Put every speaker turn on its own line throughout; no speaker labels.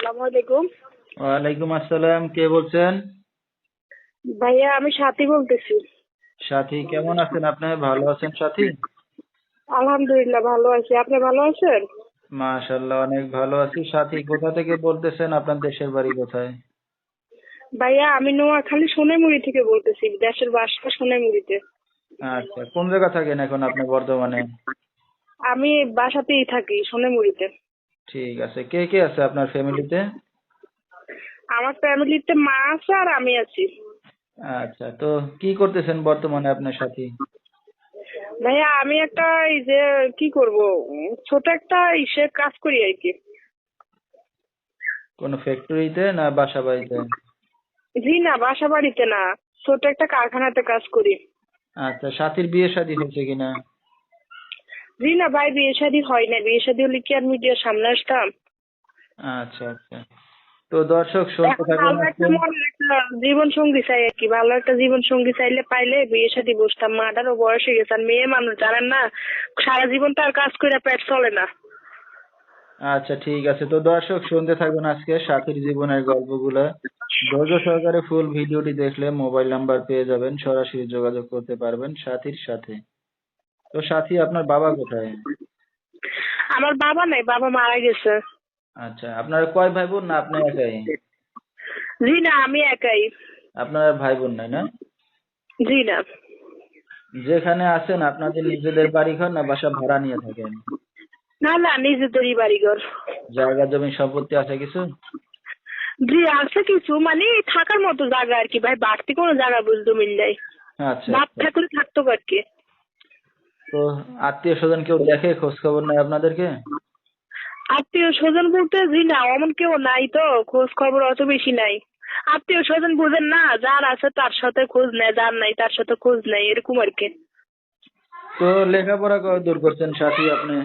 আসসালামু আলাইকুম।
ওয়ালাইকুম আসসালাম। কে বলছেন?
ভাইয়া আমি সাথী বলতেছি।
সাথী, কেমন আছেন আপনি? ভালো আছেন সাথী?
আলহামদুলিল্লাহ ভালো আছি। আপনি ভালো আছেন?
মাশাআল্লাহ, অনেক ভালো আছি। সাথী, কোথা থেকে বলতেছেন? আপনার দেশের বাড়ি কোথায়?
ভাইয়া আমি নোয়াখালী সোনাইমুড়ি থেকে বলতেছি। দেশের বাসা সোনাইমুড়িতে।
আচ্ছা, কোন জায়গা থাকেন এখন আপনি বর্তমানে?
আমি বাসাতেই থাকি সোনাইমুড়িতে।
ঠিক আছে। কে কে আছে আপনার ফ্যামিলিতে?
আমার ফ্যামিলিতে মা আছে আর আমি আছি।
আচ্ছা, তো কি করতেছেন বর্তমানে আপনার সাথী?
ভাইয়া আমি একটা এই যে কি করব, ছোট একটা কাজ করি আর কি।
কোন ফ্যাক্টরিতে না বাসা বাড়িতে?
জি না, বাসা বাড়িতে না, ছোট একটা কারখানাতে কাজ করি।
আচ্ছা, সাথীর বিয়ে শাদী হয়েছে কিনা?
জি না ভাই, বিয়ে শাদী হয় না। বিয়ে শাদী হলে কি আর মিডিয়ার সামনে আসতাম?
আচ্ছা আচ্ছা, তো দর্শক শুনতে
এখন
থাকুন
ভালো
আজকে।
একটা মনের একটা জীবন সঙ্গী চাই আর কি। ভালো একটা জীবন সঙ্গী চাইলে পাইলে বিয়ে শাদী বসতাম। মাটারও বয়স হয়ে গেছে, আর মেয়ে মানুষ জানেন না, সারা জীবন তো আর কাজ করে পেট চলে না।
আচ্ছা ঠিক আছে, তো দর্শক শুনতে থাকুন আজকে সাথীর জীবনের গল্পগুলো। ধৈর্য সহকারে ফুল ভিডিওটি দেখলে মোবাইল নাম্বার পেয়ে যাবেন, সরাসরি যোগাযোগ করতে পারবেন সাথীর সাথে। তো সাথী, আপনার বাবা কোথায়?
আমার বাবা নাই, বাবা মারা গেছে।
আচ্ছা, আপনার কয় ভাই বোন? না আপনি একাই?
জি না, আমি একাই।
আপনার ভাই বোন নাই না?
জি না।
যেখানে আছেন আপনাদের নিজেদের বাড়ি ঘর না বাসা ভাড়া নিয়ে থাকেন?
না না, নিজেদেরই বাড়িঘর।
জায়গা জমি সম্পত্তি আছে কিছু?
জি আছে কিছু, মানে থাকার মতো জায়গা আর কি ভাই, বাড়তি কোনো জায়গা বুঝতে মিল নাই।
আচ্ছা
বাপ
আচ্ছা,
থাকলে থাকতো আর কি।
তো আত্মীয় স্বজন কেউ দেখে, খোঁজ খবর নেয় আপনাদেরকে?
আত্মীয় স্বজন বলতে জি না, অমন কেউ নাই, তো খোঁজ খবর অত বেশি নাই। আত্মীয় স্বজন বুঝেন না, যার আছে তার সাথে খোঁজ নেয়, যার নাই তার সাথে খোঁজ নেয়, এরকম আর কি।
তো লেখাপড়া কত দূর করছেন সাথী আপনি?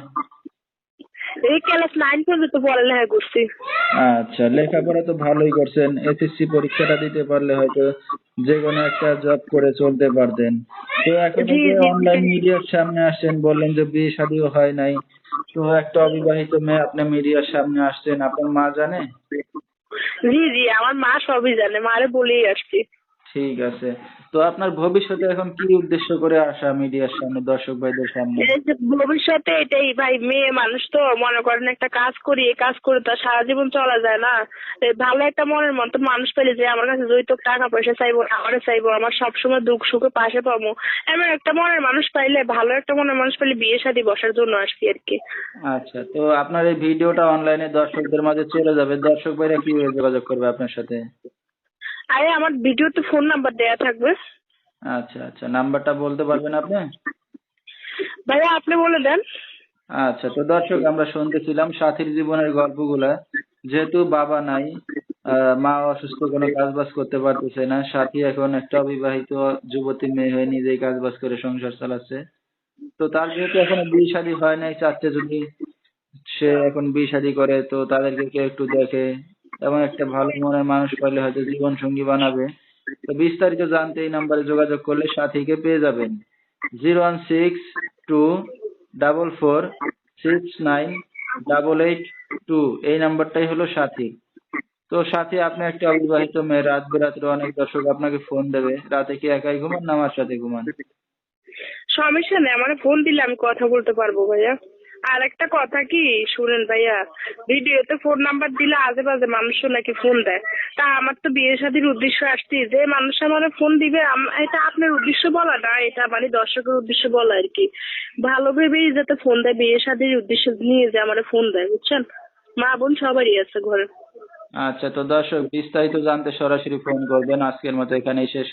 এই ক্লাস 9 পর্যন্ত পড়ালেখা করছি।
আচ্ছা, লেখাপড়া তো ভালোই করছেন। এসএসসি পরীক্ষাটা দিতে পারলে হয়তো যে কোনো একটা জব করে চলতে পারতেন। তো এখন
জি
এই যে
জি
অনলাইন মিডিয়ার সামনে আসছেন, বললেন যে বিয়ে শাদীও হয় নাই, তো একটা অবিবাহিত মেয়ে আপনি মিডিয়ার সামনে আসছেন, আপনার মা জানে?
জি জি, আমার মা সবই জানে, মারে বলেই আসছি।
ঠিক আছে, তো আপনার ভবিষ্যতে এখন কি উদ্দেশ্য করে আসা মিডিয়ার সামনে, দর্শক ভাইদের সামনে?
এই যে ভবিষ্যতে এটাই ভাই, মেয়ে মানুষ তো মনে করেন একটা কাজ করি, এই কাজ করে তো আর সারা জীবন চলা যায় না। এই ভালো একটা মনের মতো মানুষ পেলে, যে আমার কাছে যৌতুক টাকা পয়সা চাইবো না, আমারে চাইবো, আমার সবসময় দুঃখ সুখে পাশে পাবো, এমন একটা মনের মানুষ পাইলে, ভালো একটা মনের মানুষ পাইলে বিয়ে শাদী বসার জন্য আসছি আর কি।
আচ্ছা, তো আপনার এই ভিডিওটা অনলাইনে দর্শকদের মাঝে চলে যাবে, দর্শক ভাইরা কিভাবে যোগাযোগ করবে আপনার সাথে?
আরে আমার ভিডিওতে ফোন নাম্বার দেয়া থাকবে।
আচ্ছা আচ্ছা, নাম্বারটা বলতে পারবেন আপনি?
ভাইয়া আপনি বলে দেন।
আচ্ছা, তো দর্শক আমরা শুনতেছিলাম সাথীর জীবনের গল্পগুলা। যেহেতু বাবা নাই, মা অসুস্থ, কোনো কাজ বাজ করতে পারতেছে না, সাথী এখন একটা অবিবাহিত যুবতী মেয়ে হয়ে নিজেই কাজ বাজ করে সংসার চালাচ্ছে। তো তার যেহেতু এখনো বিয়ে শাদী হয় নাই, চাচ্ছে যদি সে এখন বিয়ে শাদী করে তো তাদেরকে কেউ একটু দেখে, এবং একটা ভালো মনের মানুষ পাইলে হয়তো জীবন সঙ্গী বানাবে। তো বিস্তারিত জানতে এই নাম্বারে যোগাযোগ করলে সাথীকে পেয়ে যাবেন। 01624469882, এই নাম্বারটাই হলো সাথী। তো সাথী, আপনি একটা অবিবাহিত মেয়ে, রাত বেরাত্রে অনেক দর্শক আপনাকে ফোন দেবে, রাতে কি একাই ঘুমান না আমার সাথে ঘুমান?
সমস্যা নেই, আমার ফোন দিলে আমি কথা বলতে পারবো ভাইয়া। আর একটা কথা কি শুনেন ভাইয়া, ভিডিওতে ফোন নাম্বার দিলে আজে বাজে মানুষও নাকি ফোন দেয়। তা আমার তো বিয়ে শাদীর উদ্দেশ্য আসছি, যে মানুষ আমার ফোন দিবে এটা আপনার উদ্দেশ্য বলা না, এটা মানে দর্শকের উদ্দেশ্য বলা আর কি। ভালো ভেবেই যাতে ফোন দেয়, বিয়ে শাদীর উদ্দেশ্য নিয়ে যে আমার ফোন দেয়, বুঝছেন? মা বোন সবারই আছে ঘরে।
আচ্ছা, তো দর্শক বিস্তারিত জানতে সরাসরি ফোন করবেন। আজকের মতো এখানেই শেষ করছি।